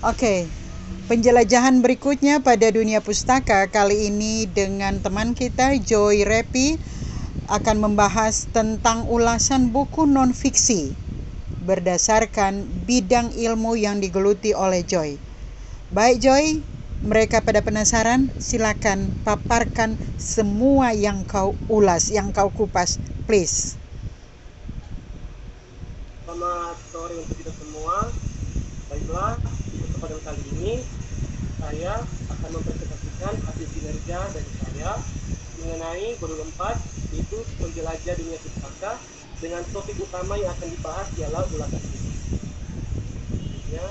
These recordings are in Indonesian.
Oke, penjelajahan berikutnya pada dunia pustaka kali ini dengan teman kita Joy Repi akan membahas tentang ulasan buku non-fiksi berdasarkan bidang ilmu yang digeluti oleh Joy. Baik Joy, mereka pada penasaran, silakan paparkan semua yang kau ulas, yang kau kupas, please. Selamat sore untuk kita semua. Baiklah, di kesempatan kali ini saya akan mempresentasikan hasil kinerja dari saya mengenai modul 4, yaitu menjelajah dunia pustaka, dengan topik utama yang akan dibahas ialah ulasan buku. Ya,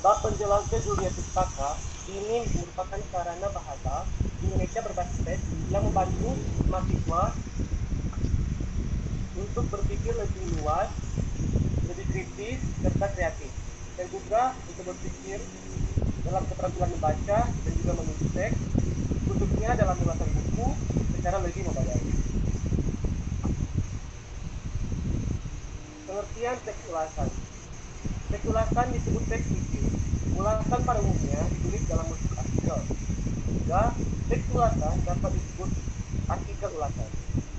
bab penjelajah dunia pustaka ini merupakan sarana bahasa Indonesia berbasis teks yang membantu mahasiswa untuk berpikir lebih luas, lebih kritis, serta kreatif, dan juga untuk berpikir dalam keterampilan membaca dan juga menulis teks, khususnya dalam ulasan buku secara lebih memadai. Pengertian teks ulasan. Teks ulasan disebut teks isi. Ulasan pada umumnya ditulis dalam bentuk artikel. Juga teks ulasan dapat disebut artikel ulasan.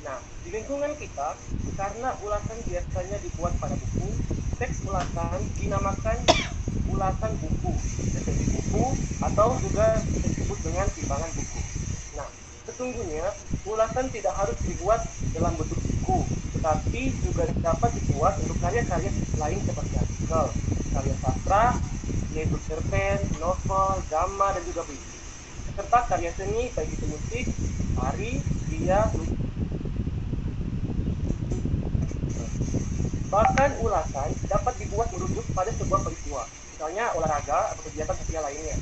Nah, di lingkungan kita, karena ulasan biasanya dibuat pada buku, teks ulasan dinamakan ulasan buku, resensi buku, atau juga disebut dengan timbangan buku. Nah, sesungguhnya ulasan tidak harus dibuat dalam bentuk buku, tetapi juga dapat dibuat untuk karya-karya lain seperti artikel, karya sastra, yaitu cerpen, novel, drama, dan juga puisi, serta karya seni baik itu musik, tari, kria, bahkan ulasan dapat dibuat merujuk pada sebuah peristiwa, misalnya olahraga atau kegiatan sosial lainnya.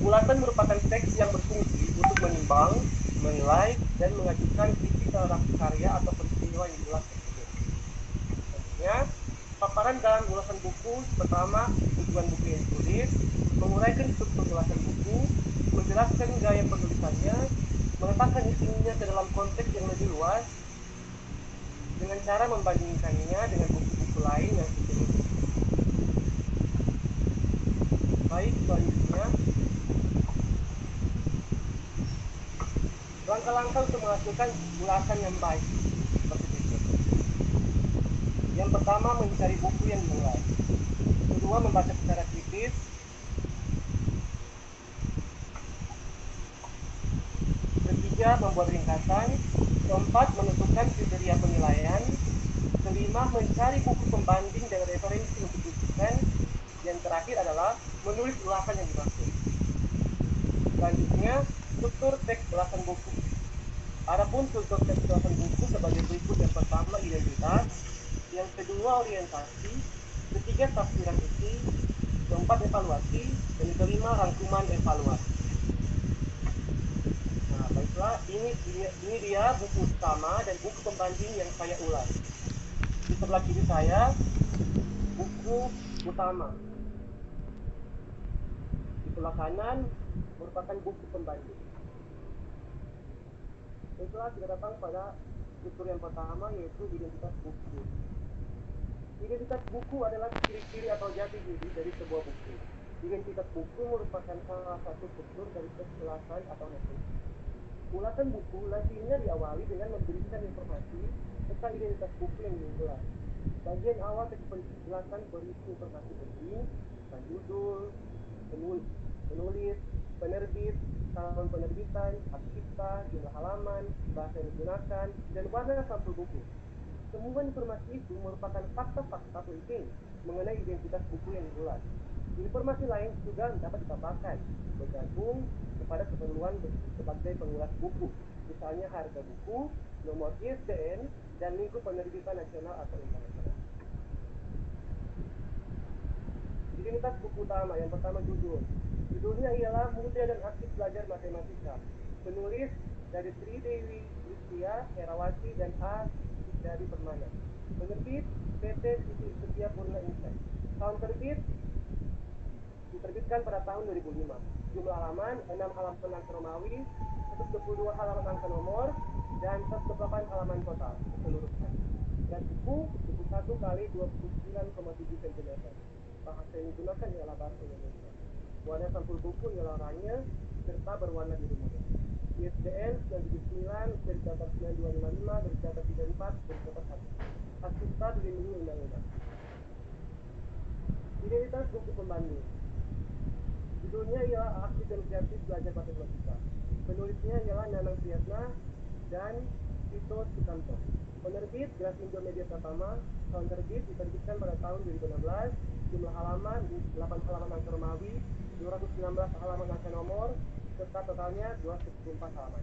Ulasan merupakan teks yang berfungsi untuk menimbang, menilai, dan mengajukan isi dalam karya atau peristiwa yang diulas tersebut. Selanjutnya, paparan dalam ulasan buku pertama, tujuan buku yang ditulis, menguraikan struktur ulasan buku, menjelaskan gaya penulisannya, meletakkan isinya ke dalam konteks yang lebih luas, dengan cara membandingkannya dengan buku-buku lain yang sejenis. Baik, selanjutnya, langkah-langkah untuk menghasilkan ulasan yang baik seperti berikut. Yang pertama, mencari buku yang diulas. Kedua, membaca secara kritis. Ketiga, membuat ringkasan. Keempat, menentukan kriteria penilaian. Kelima, mencari buku pembanding dan referensi untuk rujukan. Yang terakhir adalah menulis ulasan yang dimaksud. Selanjutnya, struktur teks ulasan buku. Adapun struktur teks ulasan buku sebagai berikut: yang pertama, identitas; yang kedua, orientasi; ketiga, tafsiran isi; keempat, evaluasi; dan yang kelima, rangkuman evaluasi. Nah, baiklah, ini dia buku utama dan buku pembanding yang saya ulas. Di sebelah kiri saya, buku utama. Di sebelah kanan merupakan buku pembanding. Baiklah, kita datang pada struktur yang pertama, yaitu identitas buku. Identitas buku adalah ciri-ciri atau jati diri dari sebuah buku. Identitas buku merupakan salah satu struktur dari teks ulasan atau narasi. Ulasan buku lazimnya diawali dengan memberikan informasi tentang identitas buku yang diulas. Bagian awal teks penjelasan berisi informasi penting tentang judul, penulis, penerbit, tahun penerbitan, hak cipta, jumlah halaman, bahasa yang digunakan, dan warna sampul buku. Semua informasi itu merupakan fakta-fakta penting mengenai identitas buku yang diulas. Informasi lain juga dapat ditambahkan bergantung kepada keperluan sebagai pengulas buku, misalnya harga buku, nomor ISBN, dan lingkup penerbitan nasional atau internasional. Identitas buku utama, yang pertama judul. Judulnya ialah Muda dan Aktif Belajar Matematika. Penulis dari Sri Dewi Listia Herawati dan A. dari Permana. Penerbit PT Siti Setia Purna Insight. Tahun terbit diterbitkan pada tahun 2005. Jumlah halaman 6 halaman angka Romawi, 122 halaman angka nomor, dan 108 halaman total keseluruhan. Berat buku 1 kali 29,7 cm. Bahasa yang digunakan ialah bahasa Indonesia. Warna sampul buku ialah oranye serta berwarna biru muda. ISBN 979-9255-34-1. Hak cipta dilindungi undang-undang. Identitas buku pembanding. Judulnya ialah Aksi dan Kreatif Belajar Matematika. Penulisnya ialah Nanang Priyatna dan Tito Sukanto. Penerbit Grasindo Media Pratama. Tahun terbit diterbitkan pada tahun 2016. Jumlah halaman 8 halaman angka Romawi, 216 halaman angka nomor, serta totalnya 204 halaman.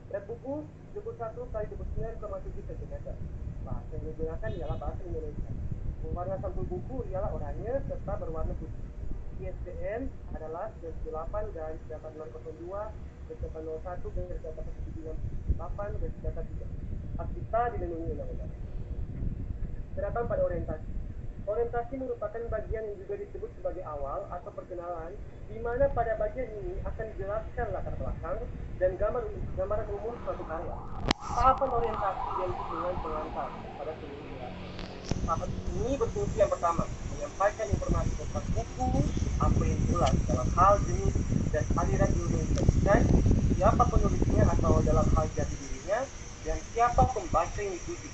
Berat buku 21 kali 29,7 cm. Bahasa yang digunakan ialah bahasa Indonesia. Warna sampul buku ialah oranye serta berwarna putih. ISBN adalah 98-8601-198-178-3. Hak cipta dilindungi undang-undang. Terdapat pada orientasi. Orientasi merupakan bagian yang juga disebut sebagai awal atau perkenalan, di mana pada bagian ini akan dijelaskan latar belakang dan gambaran umum suatu karya. Tahapan orientasi identik dengan pengantar pada seluruh ulasan. Tahapan ini berfungsi yang pertama, menyampaikan informasi tentang buku, apa yang jelas dalam hal jenis dan aliran ilmu yang disajikan, siapa penulisnya atau dalam hal jati dirinya, dan siapa pembaca yang dituju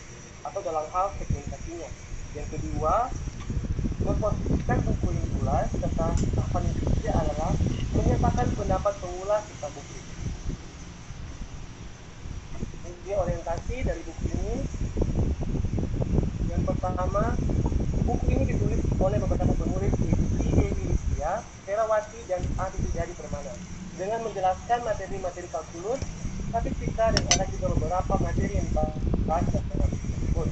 atau dalam hal segmentasinya. Yang kedua, memposisikan buku yang jelas, serta tahapan yang ketiga adalah menyatakan pendapat pengulas tentang buku. Ini orientasi dari buku ini. Yang pertama, buku ini ditulis oleh beberapa penulis yaitu Dewi Listia, Herawati, dan Adi Sujadi Permana dengan menjelaskan materi-materi kalkulus, statistika, dan ada juga beberapa materi yang dibahas dalam buku tersebut.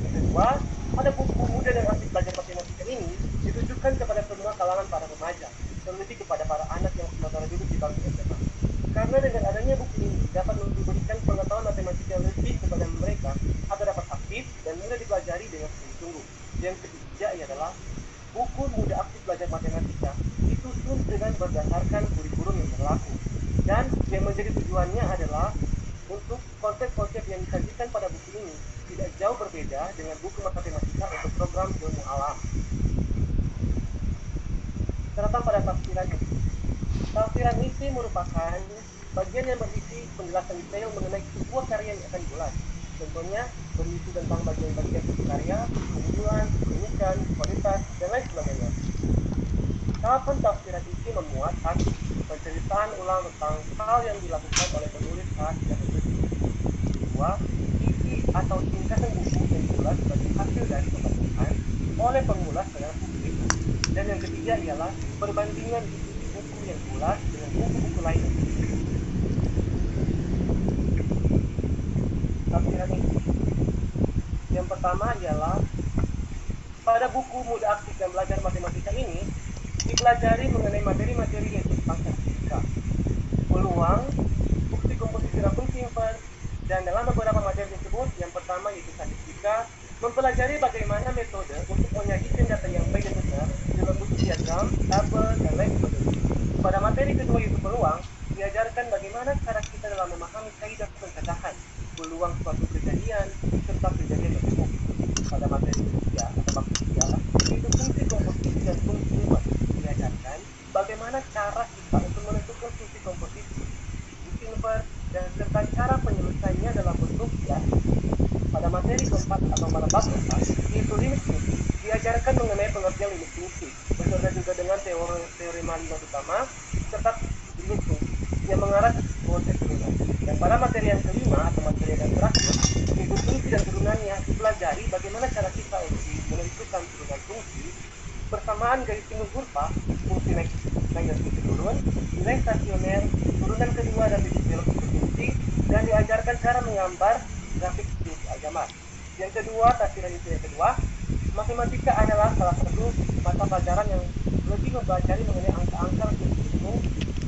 Yang kedua, pada buku muda dan aktif belajar matematika ini ditujukan kepada semua kalangan para remaja, terlebih kepada para anak yang sementara duduk di bangku SMA. Karena dengan adanya buku ini dapat memberikan pengetahuan matematika lebih kepada mereka agar dapat aktif dan mudah dipelajari dengan sungguh-sungguh. Yang ketiga adalah buku muda aktif belajar matematika disusun dengan berdasarkan kurikulum yang berlaku, dan yang menjadi tujuannya adalah untuk konsep-konsep yang disajikan pada buku ini tidak jauh berbeda dengan buku matematika untuk program ilmu alam. Terdapat pada tafsirannya. Tafsiran isi merupakan bagian yang berisi penjelasan detail mengenai sebuah karya yang akan diulas. Contohnya berisi tentang bagian-bagian karya, keunggulan, keunikan, kualitas, dan lain sebagainya. Tahapan tafsiran isi memuat satu, penceritaan ulang tentang hal yang dilakukan oleh penulis saat tidak begitu. Kedua, isi atau tingkatan buku yang diulas sebagai hasil dari pembahasan oleh pengulas dalam buku itu. Dan yang ketiga ialah perbandingan isi buku yang diulas dengan buku-buku lain. Tafsiran isi. Yang pertama ialah pada buku muda aktif dan belajar matematika ini dipelajari mengenai materi-materi yang tentang statistika, peluang, bukti komposisi dan fungsi inverse, dan dalam beberapa materi tersebut, yang pertama yaitu statistika, mempelajari bagaimana metode untuk menyajikan data yang baik dan benar dalam bentuk diagram, tabel, dan lain sebagainya. Pada materi kedua yaitu peluang, diajarkan bagaimana cara kita dalam memahami kaidah pencegahan, peluang suatu kejadian, serta kejadian tersebut. Pada materi ketiga atau bab ketiga yaitu fungsi komposisi dan fungsi inverse, diajarkan bagaimana cara kita untuk menentukan fungsi komposisi, fungsi inverse, dan serta cara penyelesaiannya dalam bentuk diagram. Pada materi keempat atau pada bab keempat yaitu limit fungsi, diajarkan mengenai pengertian limit fungsi, beserta juga dengan teori Malino utama serta limit fungsi yang mengarah ke proses turunan. Dan pada materi yang kelima atau materi yang terakhir, yaitu fungsi dan turunannya, dipelajari bagaimana cara kita untuk menentukan turunan fungsi, persamaan garis sinus kurva, fungsi naik dan fungsi turun, nilai stasioner, turunan kedua dan titik belok fungsi, dan diajarkan cara menggambar grafik fungsi aljabar. Yang kedua, tafsiran itu yang kedua, matematika adalah salah satu mata pelajaran yang lebih mempelajari mengenai angka-angka itu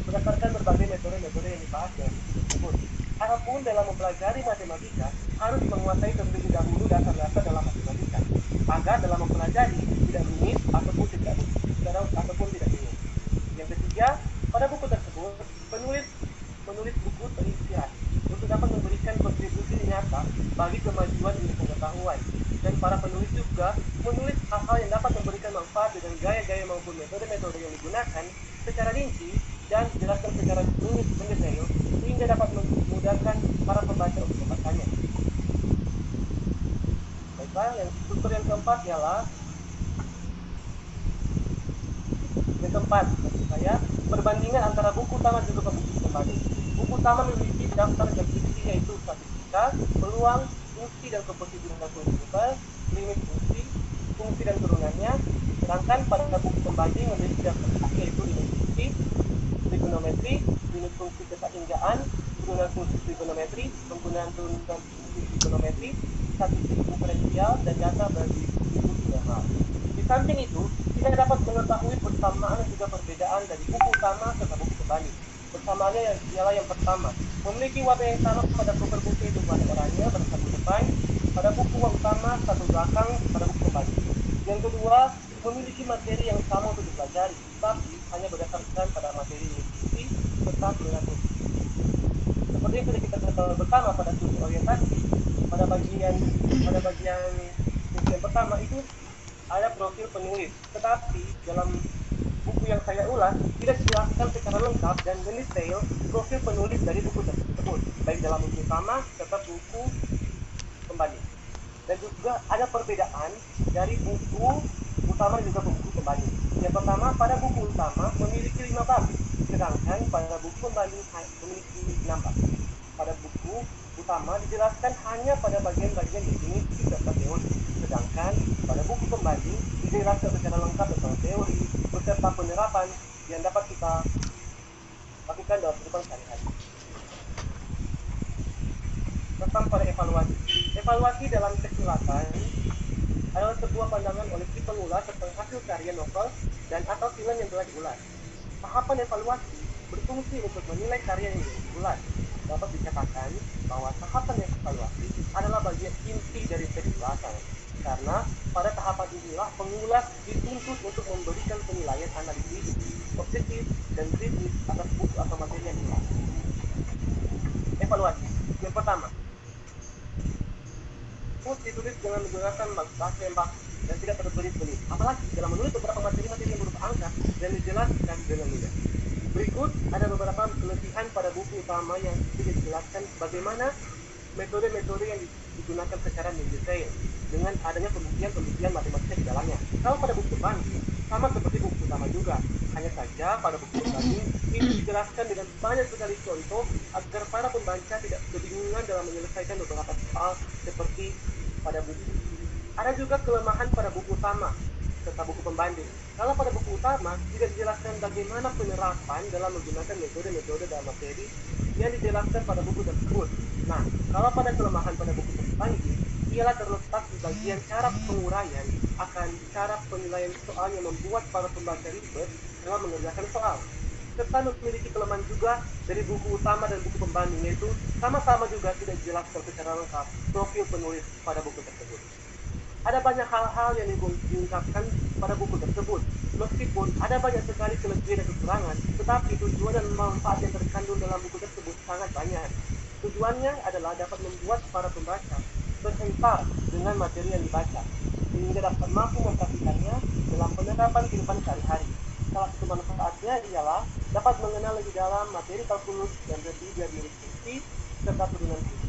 berdasarkan berbagai metode-metode yang dibahas dalam buku tersebut. Adapun dalam mempelajari matematika harus menguasai terlebih dahulu dasar-dasar dalam matematika agar dalam mempelajari tidak rumit ataupun tidak bingung. ketiga, pada buku tersebut penulis buku terinspirasi untuk dapat memberikan kontribusi nyata bagi kemajuan ilmu pengetahuan, dan para penulis juga menulis hal-hal yang dapat memberikan manfaat dengan gaya-gaya maupun metode-metode yang digunakan secara rinci dan dijelaskan secara mendetail sehingga dapat memudahkan para pembaca untuk membacanya. Baiklah, struktur yang keempat ialah yang keempat, maksud saya, perbandingan antara buku utama dan juga buku pembanding. Buku utama memiliki daftar dan isi yaitu statistika, peluang, fungsi dan komposisi fundamental, limit fungsi dan turunannya. Sedangkan pada buku pembanding memiliki daftar isi yaitu limit fungsi, trigonometri, limit fungsi keseimbangan, turunan fungsi trigonometri, penggunaan turunan fungsi trigonometri, statistik diferensial dan data bagi distribusi normal. Di samping itu, kita dapat mengetahui persamaan dan juga perbedaan dari buku utama serta buku pembanding. Persamaannya ialah yang pertama, memiliki warna yang sama pada cover buku itu warna oranye pada satu depan, pada buku utama satu belakang pada buku pembanding. Yang kedua, memiliki materi yang sama untuk dipelajari, tapi hanya berdasarkan pada materi isi serta turunan fungsi. Seperti yang sudah kita ketahui bersama pada studi orientasi, pada bagian yang pertama itu ada profil penulis, tetapi dalam buku yang saya ulas tidak dijelaskan secara lengkap dan mendetail profil penulis dari buku tersebut, baik dalam buku utama serta buku pembanding. Dan juga ada perbedaan dari buku utama dan juga buku pembanding. Yang pertama, pada buku utama memiliki 5 bab, sedangkan pada buku pembanding memiliki 6 bab. Pada buku utama dijelaskan hanya pada bagian-bagian definisi serta teori, sedangkan pada buku pembanding dijelaskan secara lengkap tentang teori beserta penerapan yang dapat kita lakukan dalam kehidupan sehari-hari. Tentang pada evaluasi. Evaluasi dalam kesilatan adalah sebuah pandangan oleh si pengulas tentang hasil karya novel dan atau film yang telah diulas. Tahapan evaluasi berfungsi untuk menilai karya yang diulas. Dapat dikatakan bahwa tahapan evaluasi adalah bagian inti dari kesilatan, karena pada tahapan inilah pengulas dituntut untuk memberikan penilaian analisis, objektif, dan kritis atas buku atau materi yang diulas. Evaluasi. Yang pertama, ditulis dengan menggunakan bahasa yang baku dan tidak terbelit-belit, apalagi dalam menulis beberapa materi-materi yang berupa angka dan dijelaskan dengan mudah. Berikut ada beberapa kelebihan pada buku utama yang tidak dijelaskan bagaimana metode-metode yang digunakan secara mendetail dengan adanya pembuktian matematika di dalamnya. Kalau pada buku pembanding sama seperti buku utama juga, hanya saja pada buku pembanding ini dijelaskan dengan banyak sekali contoh agar para pembaca tidak kebingungan dalam menyelesaikan beberapa soal seperti pada buku. Ada juga kelemahan pada buku utama serta buku pembanding. Kalau pada buku utama tidak dijelaskan bagaimana penerapan dalam menggunakan metode-metode dalam materi yang dijelaskan pada buku tersebut. Nah, kalau pada kelemahan pada buku pembanding ialah terletak di bagian cara penguraian akan cara penilaian soal yang membuat para pembaca ribet dalam mengerjakan soal. Serta memiliki kelemahan juga dari buku utama dan buku pembanding, yaitu sama-sama juga tidak dijelaskan secara lengkap profil penulis pada buku tersebut. Ada banyak hal-hal yang diungkapkan pada buku tersebut. Meskipun ada banyak sekali kelebihan dan kekurangan, tetapi tujuan dan manfaat yang terkandung dalam buku tersebut sangat banyak. Tujuannya adalah dapat membuat para pembaca berentar dengan materi yang dibaca, sehingga dapat mampu mempraktikkannya dalam penerapan kehidupan sehari-hari. Salah satu manfaatnya ialah dapat mengenal lebih dalam materi kalkulus dan lebih dari fungsi serta turunan fungsi.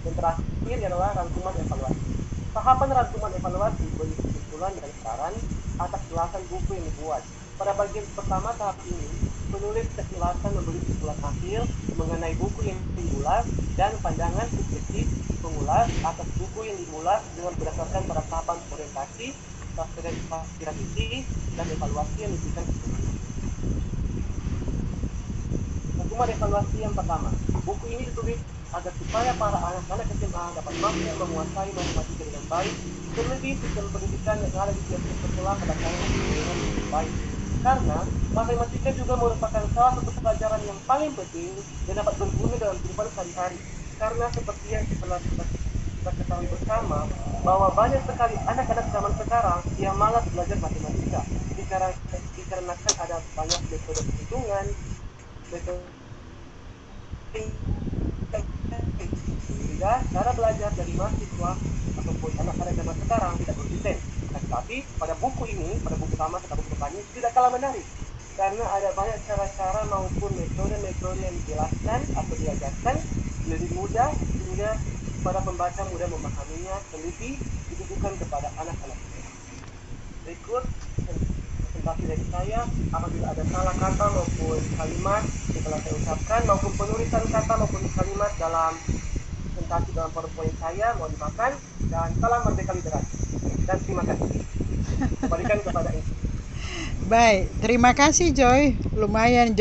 Dan terakhir adalah rangkuman evaluasi. Tahapan rangkuman evaluasi berisi kesimpulan dan saran atas ulasan buku yang dibuat. Pada bagian pertama tahap ini, penulis kesilatan memberi kesimpulan akhir mengenai buku yang diulas dan pandangan subjektif pengulas atas buku yang diulas dengan berdasarkan pada tahapan orientasi, aspirasi, dan evaluasi yang diberikan ke buku. Rangkuman evaluasi yang pertama, buku ini ditulis agar supaya para anak-anak SMA dapat mampu menguasai matematika dengan baik, terlebih sistem pendidikan yang ada di tiap sekolah pada dengan baik. Karena matematika juga merupakan salah satu pelajaran yang paling penting dan dapat berguna dalam kehidupan sehari-hari. Karena seperti yang kita kita ketahui bersama bahwa banyak sekali anak-anak zaman sekarang yang malas belajar matematika dikarenakan ada banyak metode perhitungan, metode sehingga cara belajar dari mahasiswa ataupun anak-anak zaman sekarang tidak konsisten. Tetapi pada buku ini, pada buku utama serta buku depannya tidak kalah menarik karena ada banyak cara-cara maupun metode-metode yang dijelaskan atau diajarkan lebih mudah sehingga para pembaca mudah memahaminya, teliti ditujukan kepada anak-anak. Berikut presentasi dari saya. Apabila ada salah kata maupun kalimat yang telah saya ucapkan maupun penulisan kata maupun kalimat dalam presentasi dalam PowerPoint saya, mohon dimaafkan, dan salam merdeka literasi. Dan terima kasih. Kembalikan kepada Ibu. Baik, terima kasih Joy. Lumayan Joy.